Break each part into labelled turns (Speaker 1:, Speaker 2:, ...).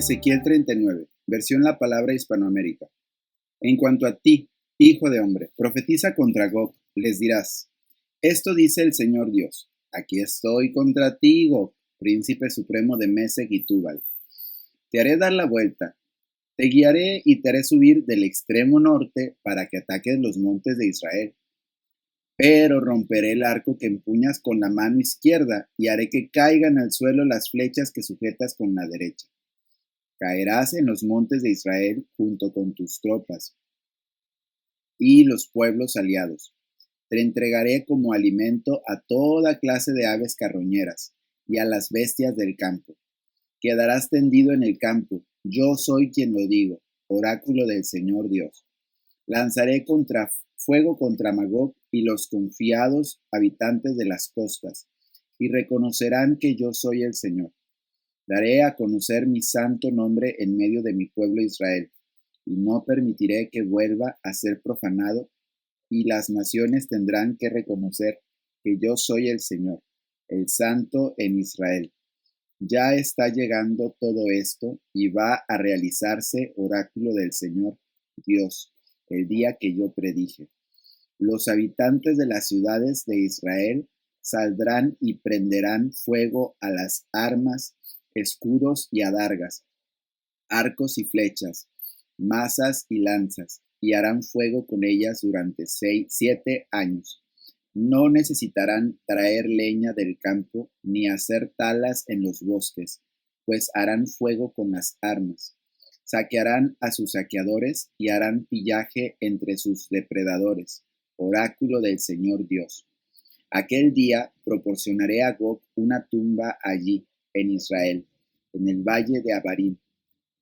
Speaker 1: Ezequiel 39, versión La Palabra Hispanoamérica. En cuanto a ti, hijo de hombre, profetiza contra Gog, les dirás: esto dice el Señor Dios: aquí estoy contra ti, Gog, príncipe supremo de Mesec y Tubal. Te haré dar la vuelta, te guiaré y te haré subir del extremo norte para que ataques los montes de Israel. Pero romperé el arco que empuñas con la mano izquierda y haré que caigan al suelo las flechas que sujetas con la derecha. Caerás en los montes de Israel junto con tus tropas y los pueblos aliados. Te entregaré como alimento a toda clase de aves carroñeras y a las bestias del campo. Quedarás tendido en el campo. Yo soy quien lo digo, oráculo del Señor Dios. Lanzaré fuego contra Magog y los confiados habitantes de las costas, y reconocerán que yo soy el Señor. Daré a conocer mi santo nombre en medio de mi pueblo Israel, y no permitiré que vuelva a ser profanado, y las naciones tendrán que reconocer que yo soy el Señor, el Santo en Israel. Ya está llegando todo esto y va a realizarse, oráculo del Señor Dios, el día que yo predije. Los habitantes de las ciudades de Israel saldrán y prenderán fuego a las armas, escudos y adargas, arcos y flechas, mazas y lanzas, y harán fuego con ellas durante 7 años. No necesitarán traer leña del campo ni hacer talas en los bosques, pues harán fuego con las armas. Saquearán a sus saqueadores y harán pillaje entre sus depredadores, oráculo del Señor Dios. Aquel día proporcionaré a Gog una tumba allí, en Israel, en el valle de Abarim,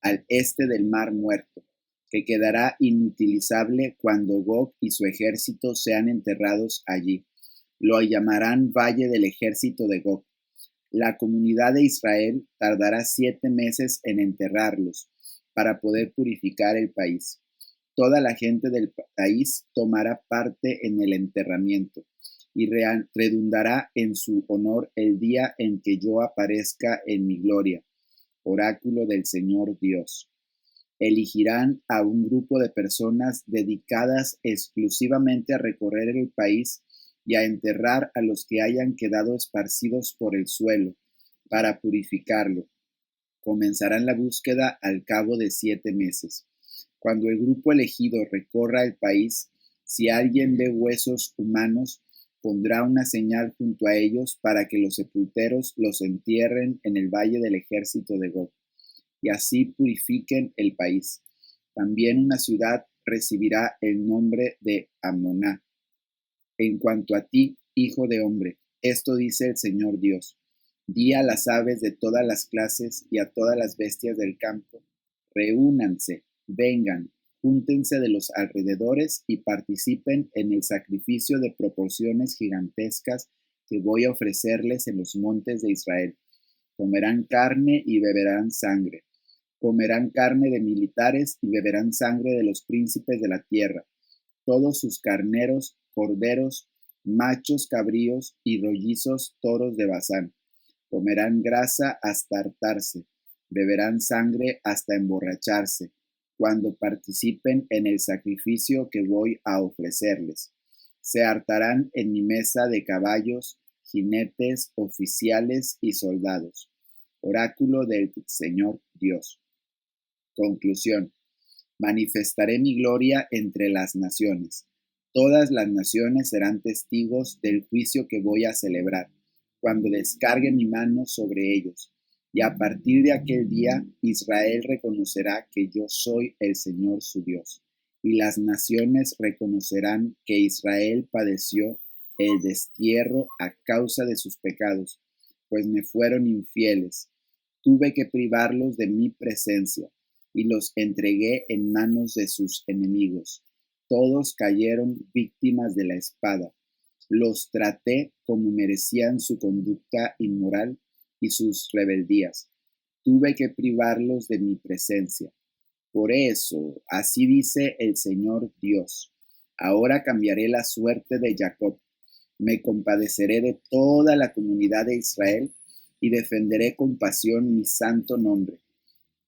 Speaker 1: al este del Mar Muerto, que quedará inutilizable cuando Gog y su ejército sean enterrados allí. Lo llamarán Valle del Ejército de Gog. La comunidad de Israel tardará 7 meses en enterrarlos, para poder purificar el país. Toda la gente del país tomará parte en el enterramiento, y redundará en su honor el día en que yo aparezca en mi gloria, oráculo del Señor Dios. Elegirán a un grupo de personas dedicadas exclusivamente a recorrer el país y a enterrar a los que hayan quedado esparcidos por el suelo, para purificarlo. Comenzarán la búsqueda al cabo de 7 meses. Cuando el grupo elegido recorra el país, si alguien ve huesos humanos, pondrá una señal junto a ellos para que los sepulteros los entierren en el valle del ejército de Gog, y así purifiquen el país. También una ciudad recibirá el nombre de Ammoná. En cuanto a ti, hijo de hombre, esto dice el Señor Dios: di a las aves de todas las clases y a todas las bestias del campo: reúnanse, vengan, júntense de los alrededores y participen en el sacrificio de proporciones gigantescas que voy a ofrecerles en los montes de Israel. Comerán carne y beberán sangre. Comerán carne de militares y beberán sangre de los príncipes de la tierra, todos sus carneros, corderos, machos cabríos y rollizos toros de Basán. Comerán grasa hasta hartarse, beberán sangre hasta emborracharse, cuando participen en el sacrificio que voy a ofrecerles. Se hartarán en mi mesa de caballos, jinetes, oficiales y soldados. Oráculo del Señor Dios. Conclusión. Manifestaré mi gloria entre las naciones. Todas las naciones serán testigos del juicio que voy a celebrar, cuando descargue mi mano sobre ellos. Y a partir de aquel día, Israel reconocerá que yo soy el Señor su Dios. Y las naciones reconocerán que Israel padeció el destierro a causa de sus pecados, pues me fueron infieles. Tuve que privarlos de mi presencia, y los entregué en manos de sus enemigos. Todos cayeron víctimas de la espada. Los traté como merecían su conducta inmoral y sus rebeldías. Tuve que privarlos de mi presencia. Por eso, así dice el Señor Dios: ahora cambiaré la suerte de Jacob. Me compadeceré de toda la comunidad de Israel y defenderé con pasión mi santo nombre.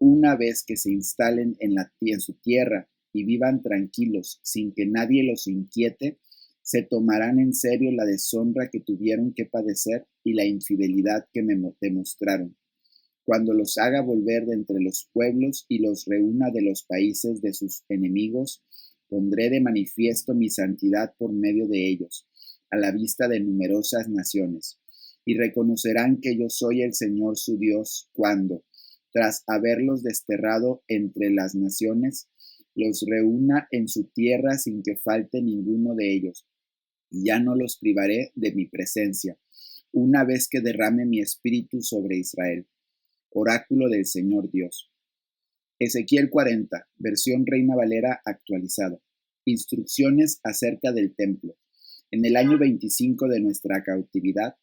Speaker 1: una vez que se instalen en su tierra y vivan tranquilos sin que nadie los inquiete, se tomarán en serio la deshonra que tuvieron que padecer y la infidelidad que me demostraron. Cuando los haga volver de entre los pueblos y los reúna de los países de sus enemigos, pondré de manifiesto mi santidad por medio de ellos, a la vista de numerosas naciones, y reconocerán que yo soy el Señor su Dios cuando, tras haberlos desterrado entre las naciones, los reúna en su tierra sin que falte ninguno de ellos, y ya no los privaré de mi presencia, una vez que derrame mi espíritu sobre Israel. Oráculo del Señor Dios. Ezequiel 40, versión Reina Valera actualizada. Instrucciones acerca del templo. En el año 25 de nuestra cautividad,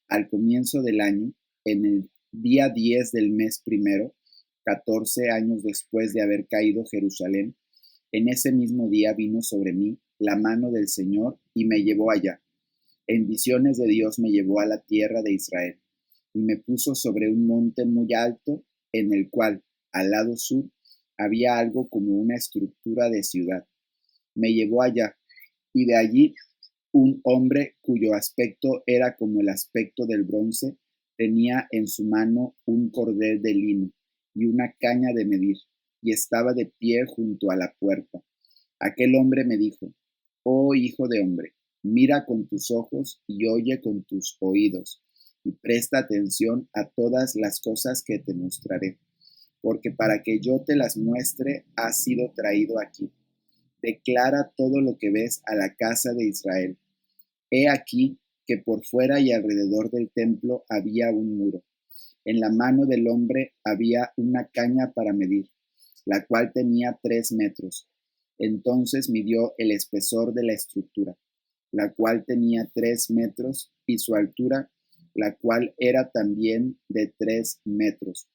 Speaker 1: al comienzo del año, en el día 10 del mes primero, 14 años después de haber caído Jerusalén, en ese mismo día vino sobre mí la mano del Señor y me llevó allá. En visiones de Dios me llevó a la tierra de Israel y me puso sobre un monte muy alto en el cual, al lado sur, había algo como una estructura de ciudad. Me llevó allá y de allí un hombre cuyo aspecto era como el aspecto del bronce tenía en su mano un cordel de lino y una caña de medir, y estaba de pie junto a la puerta. Aquel hombre me dijo: Oh hijo de hombre, mira con tus ojos y oye con tus oídos, y presta atención a todas las cosas que te mostraré, porque para que yo te las muestre has sido traído aquí. Declara todo lo que ves a la casa de Israel. He aquí que por fuera y alrededor del templo había un muro. En la mano del hombre había una caña para medir, la cual tenía 3 metros. Entonces midió el espesor de la estructura, la cual tenía 3 metros, y su altura, la cual era también de 3 metros.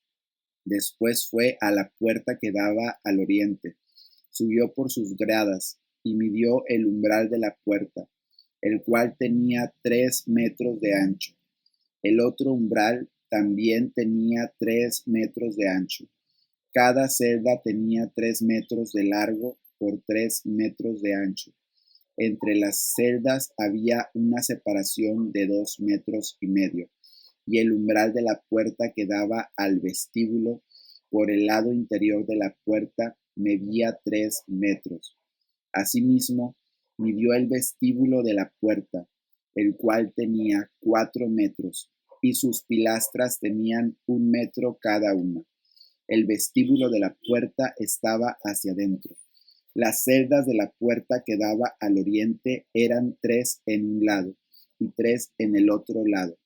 Speaker 1: Después fue a la puerta que daba al oriente, subió por sus gradas y midió el umbral de la puerta, el cual tenía 3 metros de ancho. El otro umbral también tenía 3 metros de ancho. Cada celda tenía 3 metros de largo por 3 metros de ancho. Entre las celdas había una separación de 2,5 metros, y el umbral de la puerta que daba al vestíbulo por el lado interior de la puerta medía 3 metros. Asimismo, midió el vestíbulo de la puerta, el cual tenía 4 metros, y sus pilastras tenían 1 metro cada una. El vestíbulo de la puerta estaba hacia adentro. Las celdas de la puerta que daba al oriente eran 3 en un lado y 3 en el otro lado,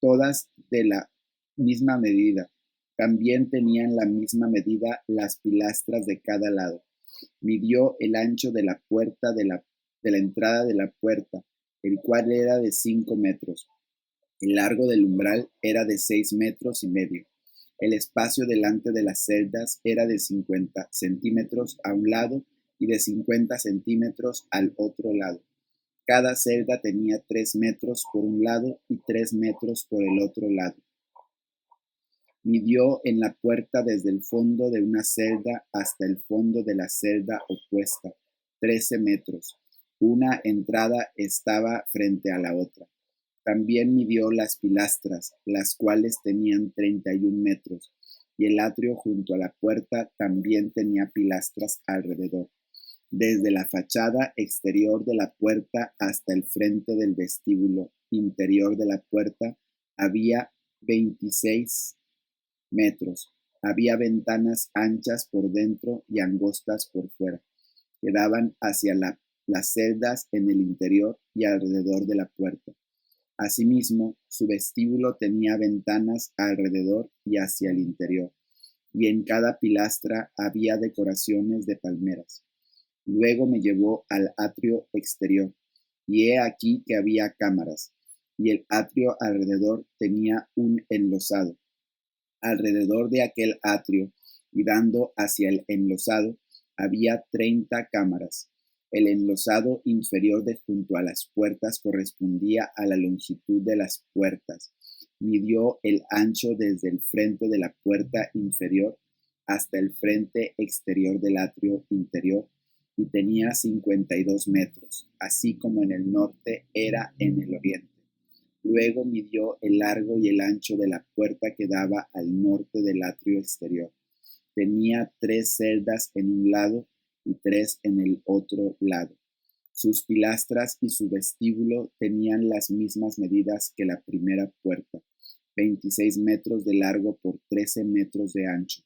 Speaker 1: todas de la misma medida. También tenían la misma medida las pilastras de cada lado. Midió el ancho de la puerta de la entrada de la puerta, el cual era de 5 metros. El largo del umbral era de 6,5 metros. El espacio delante de las celdas era de 50 centímetros a un lado y de 50 centímetros al otro lado. Cada celda tenía 3 metros por un lado y 3 metros por el otro lado. Midió en la puerta desde el fondo de una celda hasta el fondo de la celda opuesta, 13 metros. Una entrada estaba frente a la otra. También midió las pilastras, las cuales tenían 31 metros, y el atrio junto a la puerta también tenía pilastras alrededor. Desde la fachada exterior de la puerta hasta el frente del vestíbulo interior de la puerta había 26 metros. Había ventanas anchas por dentro y angostas por fuera, que daban hacia las celdas en el interior y alrededor de la puerta. Asimismo, su vestíbulo tenía ventanas alrededor y hacia el interior, y en cada pilastra había decoraciones de palmeras. Luego me llevó al atrio exterior, y he aquí que había cámaras, y el atrio alrededor tenía un enlosado. Alrededor de aquel atrio, y dando hacia el enlosado, había 30 cámaras. El enlosado inferior de junto a las puertas correspondía a la longitud de las puertas. Midió el ancho desde el frente de la puerta inferior hasta el frente exterior del atrio interior y tenía 52 metros, así como en el norte era en el oriente. Luego midió el largo y el ancho de la puerta que daba al norte del atrio exterior. Tenía 3 celdas en un lado y 3 en el otro lado. Sus pilastras y su vestíbulo tenían las mismas medidas que la primera puerta, 26 metros de largo por 13 metros de ancho.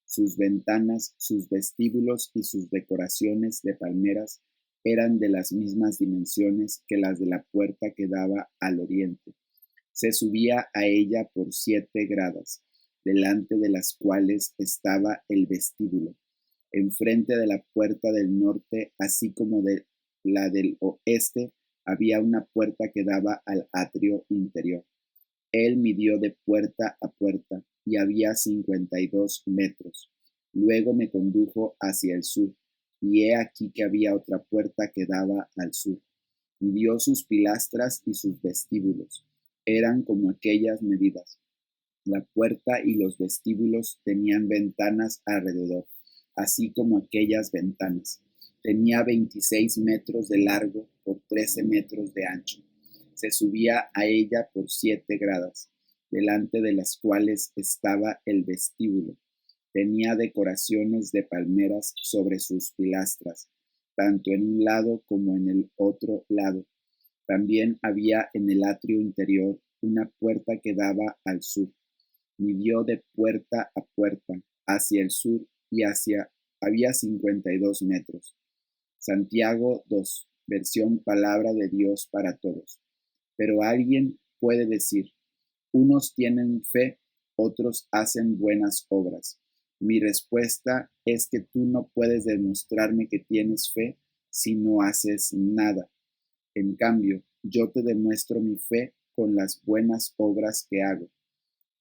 Speaker 1: Sus ventanas, sus vestíbulos y sus decoraciones de palmeras eran de las mismas dimensiones que las de la puerta que daba al oriente. Se subía a ella por 7 gradas, delante de las cuales estaba el vestíbulo. Enfrente de la puerta del norte, así como de la del oeste, había una puerta que daba al atrio interior. Él midió de puerta a puerta y había 52 metros. Luego me condujo hacia el sur, y he aquí que había otra puerta que daba al sur. Midió sus pilastras y sus vestíbulos. Eran como aquellas medidas. La puerta y los vestíbulos tenían ventanas alrededor, así como aquellas ventanas. Tenía 26 metros de largo por 13 metros de ancho. Se subía a ella por 7 gradas, delante de las cuales estaba el vestíbulo. Tenía decoraciones de palmeras sobre sus pilastras, tanto en un lado como en el otro lado. También había en el atrio interior una puerta que daba al sur. Midió de puerta a puerta, hacia el sur y había 52 metros. Santiago 2, versión Palabra de Dios para Todos. Pero alguien puede decir, unos tienen fe, otros hacen buenas obras. Mi respuesta es que tú no puedes demostrarme que tienes fe si no haces nada. En cambio, yo te demuestro mi fe con las buenas obras que hago.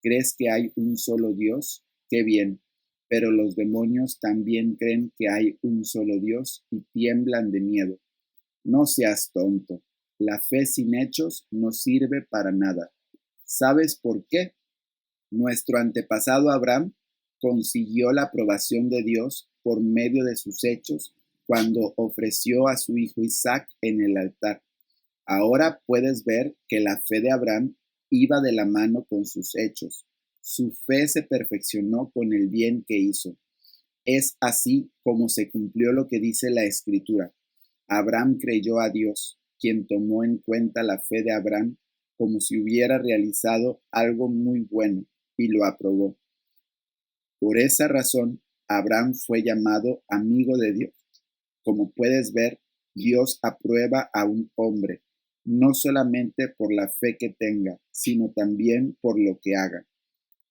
Speaker 1: ¿Crees que hay un solo Dios? ¡Qué bien! Pero los demonios también creen que hay un solo Dios y tiemblan de miedo. No seas tonto. La fe sin hechos no sirve para nada. ¿Sabes por qué? Nuestro antepasado Abraham consiguió la aprobación de Dios por medio de sus hechos cuando ofreció a su hijo Isaac en el altar. Ahora puedes ver que la fe de Abraham iba de la mano con sus hechos. Su fe se perfeccionó con el bien que hizo. Es así como se cumplió lo que dice la Escritura. Abraham creyó a Dios, quien tomó en cuenta la fe de Abraham como si hubiera realizado algo muy bueno, y lo aprobó. Por esa razón, Abraham fue llamado amigo de Dios. Como puedes ver, Dios aprueba a un hombre, no solamente por la fe que tenga, sino también por lo que haga.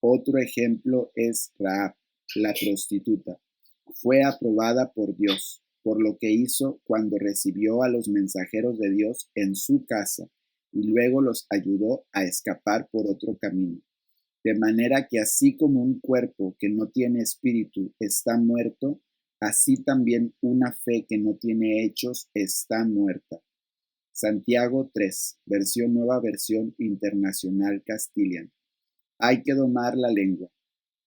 Speaker 1: Otro ejemplo es Rahab, la prostituta. Fue aprobada por Dios, por lo que hizo cuando recibió a los mensajeros de Dios en su casa y luego los ayudó a escapar por otro camino. De manera que así como un cuerpo que no tiene espíritu está muerto, así también una fe que no tiene hechos está muerta. Santiago 3, nueva versión internacional Castilian. Hay que domar la lengua.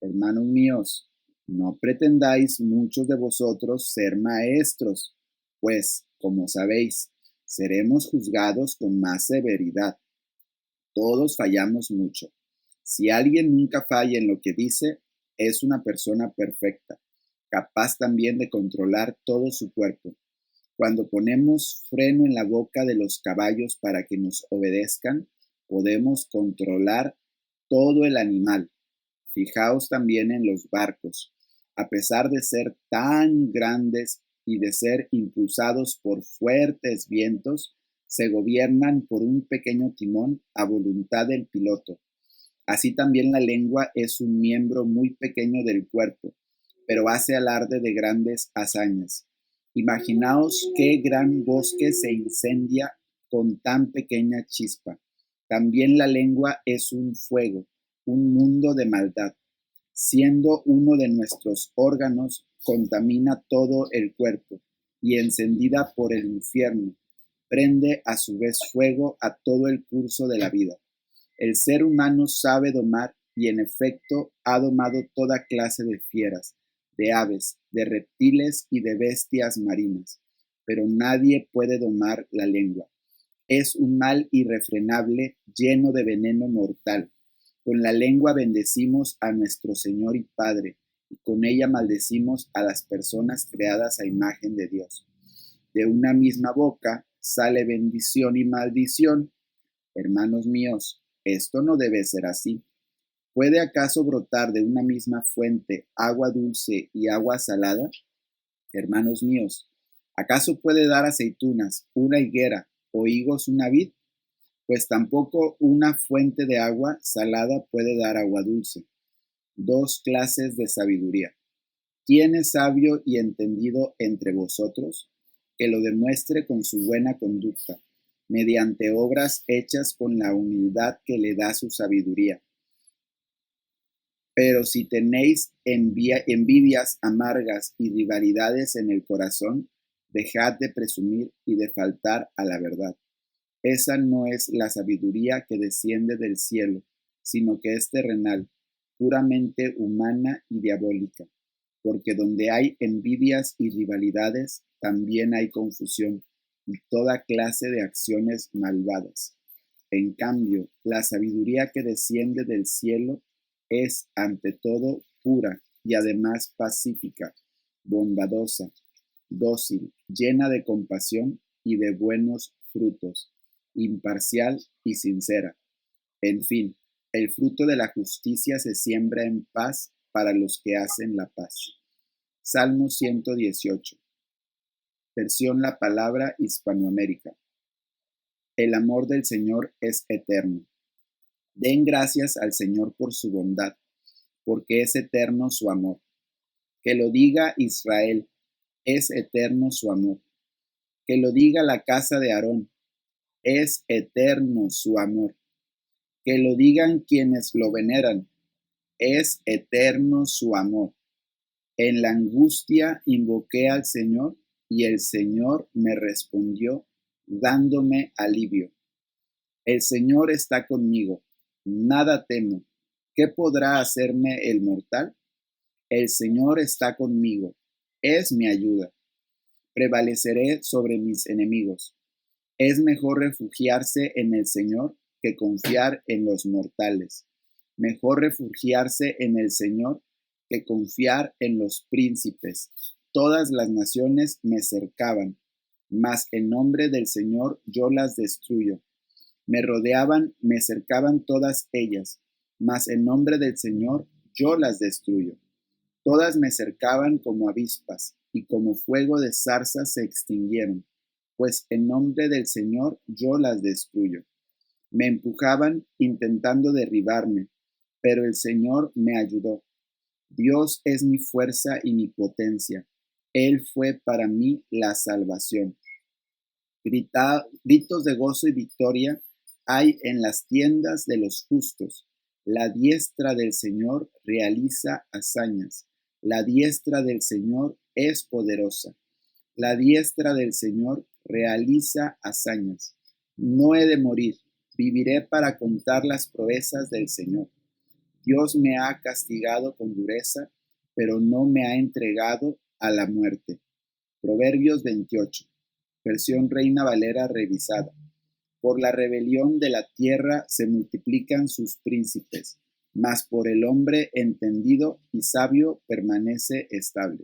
Speaker 1: Hermanos míos, no pretendáis muchos de vosotros ser maestros, pues, como sabéis, seremos juzgados con más severidad. Todos fallamos mucho. Si alguien nunca falla en lo que dice, es una persona perfecta, capaz también de controlar todo su cuerpo. Cuando ponemos freno en la boca de los caballos para que nos obedezcan, podemos controlar todo el animal. Fijaos también en los barcos. A pesar de ser tan grandes y de ser impulsados por fuertes vientos, se gobiernan por un pequeño timón a voluntad del piloto. Así también la lengua es un miembro muy pequeño del cuerpo, pero hace alarde de grandes hazañas. Imaginaos qué gran bosque se incendia con tan pequeña chispa. También la lengua es un fuego, un mundo de maldad. Siendo uno de nuestros órganos, contamina todo el cuerpo y encendida por el infierno, prende a su vez fuego a todo el curso de la vida. El ser humano sabe domar y en efecto ha domado toda clase de fieras, de aves, de reptiles y de bestias marinas, pero nadie puede domar la lengua. Es un mal irrefrenable, lleno de veneno mortal. Con la lengua bendecimos a nuestro Señor y Padre, y con ella maldecimos a las personas creadas a imagen de Dios. De una misma boca sale bendición y maldición. Hermanos míos, esto no debe ser así. ¿Puede acaso brotar de una misma fuente agua dulce y agua salada? Hermanos míos, ¿acaso puede dar aceitunas una higuera o higos una vid? Pues tampoco una fuente de agua salada puede dar agua dulce. Dos clases de sabiduría. ¿Quién es sabio y entendido entre vosotros? Que lo demuestre con su buena conducta, mediante obras hechas con la humildad que le da su sabiduría. Pero si tenéis envidias amargas y rivalidades en el corazón, dejad de presumir y de faltar a la verdad. Esa no es la sabiduría que desciende del cielo, sino que es terrenal, puramente humana y diabólica, porque donde hay envidias y rivalidades, también hay confusión y toda clase de acciones malvadas. En cambio, la sabiduría que desciende del cielo es ante todo pura y además pacífica, bondadosa, dócil, llena de compasión y de buenos frutos, imparcial y sincera. En fin, el fruto de la justicia se siembra en paz para los que hacen la paz. Salmo 118. Versión La Palabra Hispanoamérica. El amor del Señor es eterno. Den gracias al Señor por su bondad, porque es eterno su amor. Que lo diga Israel, es eterno su amor. Que lo diga la casa de Aarón, es eterno su amor. Que lo digan quienes lo veneran, es eterno su amor. En la angustia invoqué al Señor, y el Señor me respondió, dándome alivio. El Señor está conmigo, nada temo. ¿Qué podrá hacerme el mortal? El Señor está conmigo, es mi ayuda. Prevaleceré sobre mis enemigos. Es mejor refugiarse en el Señor que confiar en los mortales. Mejor refugiarse en el Señor que confiar en los príncipes. Todas las naciones me cercaban, mas en nombre del Señor yo las destruyo. Me rodeaban, me cercaban todas ellas, mas en nombre del Señor yo las destruyo. Todas me cercaban como avispas, y como fuego de zarza se extinguieron, pues en nombre del Señor yo las destruyo. Me empujaban intentando derribarme, pero el Señor me ayudó. Dios es mi fuerza y mi potencia. Él fue para mí la salvación. Gritos de gozo y victoria hay en las tiendas de los justos. La diestra del Señor realiza hazañas. La diestra del Señor es poderosa. La diestra del Señor realiza hazañas. No he de morir, viviré para contar las proezas del Señor. Dios me ha castigado con dureza, pero no me ha entregado a la muerte. Proverbios 28, versión Reina Valera revisada. Por la rebelión de la tierra se multiplican sus príncipes, mas por el hombre entendido y sabio permanece estable.